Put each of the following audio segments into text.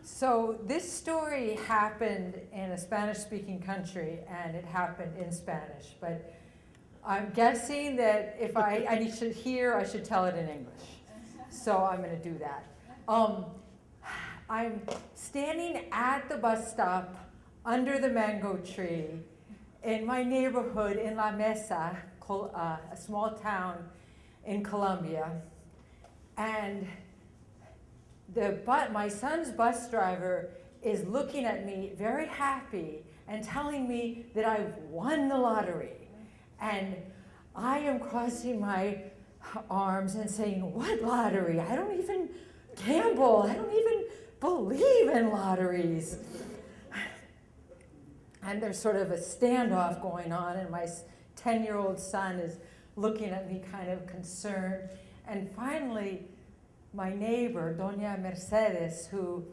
So this story happened in a Spanish-speaking country, and it happened in Spanish. But I'm guessing that if I should hear, I should tell it in English. So I'm going to do that. I'm standing at the bus stop under the mango tree in my neighborhood in La Mesa, a small town in Colombia, and my son's bus driver is looking at me very happy and telling me that I've won the lottery. And I am crossing my arms and saying, "What lottery? I don't even gamble. I don't even believe in lotteries." And there's sort of a standoff going on, and my 10-year-old son is looking at me kind of concerned. And finally, my neighbor, Doña Mercedes, who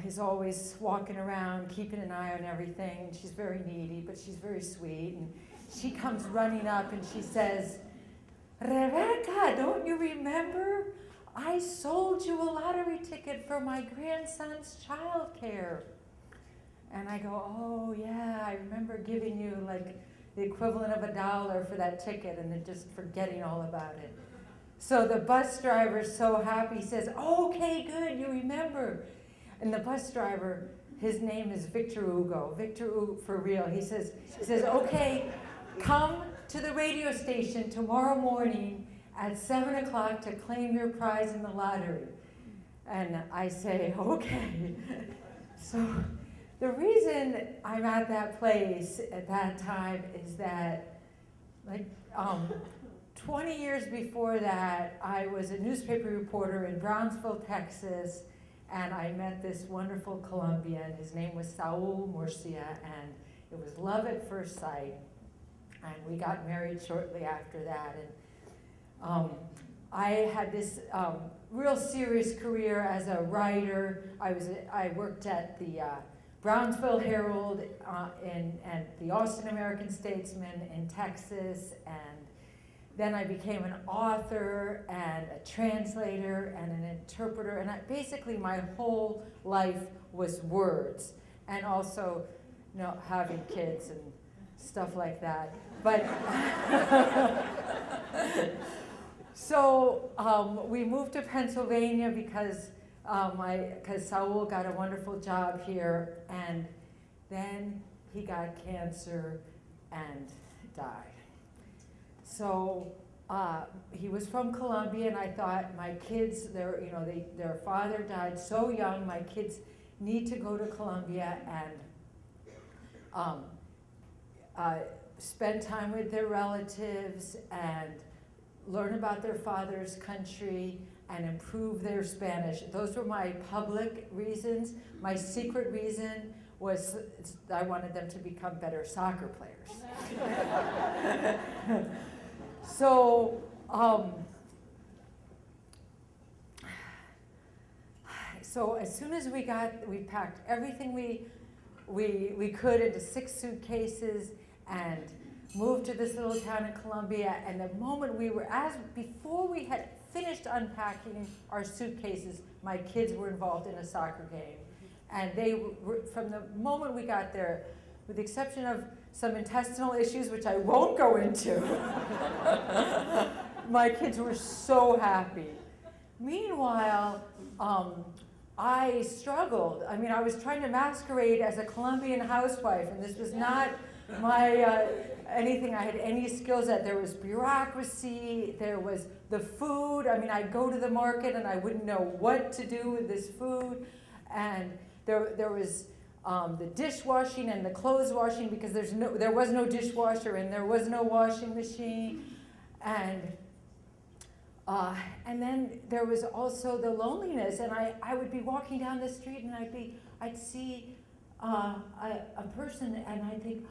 is always walking around, keeping an eye on everything. She's very needy, but she's very sweet. And she comes running up and she says, "Rebecca, don't you remember? I sold you a lottery ticket for my grandson's childcare." And I go, "Oh yeah, I remember giving you like the equivalent of $1 for that ticket," and then just forgetting all about it. So the bus driver's so happy, he says, "Okay, good, you remember." And the bus driver, his name is Victor Hugo, Victor Hugo for real. He says, "Okay, come to the radio station tomorrow morning at 7 o'clock to claim your prize in the lottery." And I say, "Okay." So the reason I'm at that place at that time is that, like, 20 years before that, I was a newspaper reporter in Brownsville, Texas, and I met this wonderful Colombian. His name was Thatcher Murcia, and it was love at first sight. And we got married shortly after that. And I had this real serious career as a writer. I worked at the Brownsville Herald and the Austin American Statesman in Texas, and then I became an author and a translator and an interpreter, and basically my whole life was words, and also, having kids and stuff like that. But so we moved to Pennsylvania because Saul got a wonderful job here, and then he got cancer and died. So he was from Colombia, and I thought my kids, their father died so young. My kids need to go to Colombia and spend time with their relatives and learn about their father's country and improve their Spanish. Those were my public reasons. My secret reason was I wanted them to become better soccer players. So as soon as we packed everything we could into 6 suitcases and moved to this little town in Colombia. And the moment before we had finished unpacking our suitcases, my kids were involved in a soccer game. And they were, from the moment we got there, with the exception of some intestinal issues, which I won't go into, my kids were so happy. Meanwhile, I struggled. I mean, I was trying to masquerade as a Colombian housewife, and this was not my anything I had any skills at. There was bureaucracy, there was the food. I mean, I'd go to the market and I wouldn't know what to do with this food. And there was the dishwashing and the clothes washing, because there was no dishwasher and there was no washing machine. And then there was also the loneliness, and I would be walking down the street and I'd see a person and I'd think,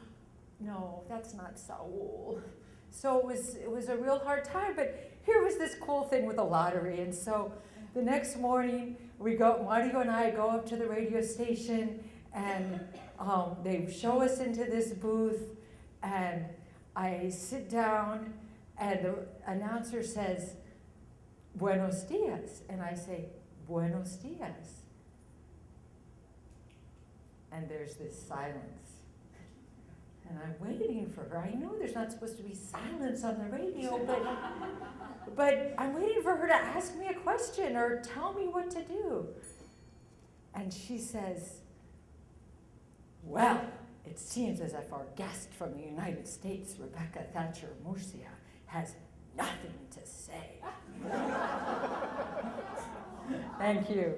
no, that's not Saul. So it was a real hard time, but here was this cool thing with a lottery. And so the next morning, Mario and I go up to the radio station, and they show us into this booth, and I sit down, And the announcer says, "Buenos dias." And I say, "Buenos dias." And there's this silence. And I'm waiting for her. I know there's not supposed to be silence on the radio, but I'm waiting for her to ask me a question or tell me what to do. And she says, "Well, it seems as if our guest from the United States, Rebecca Thatcher Murcia, has nothing to say." Thank you.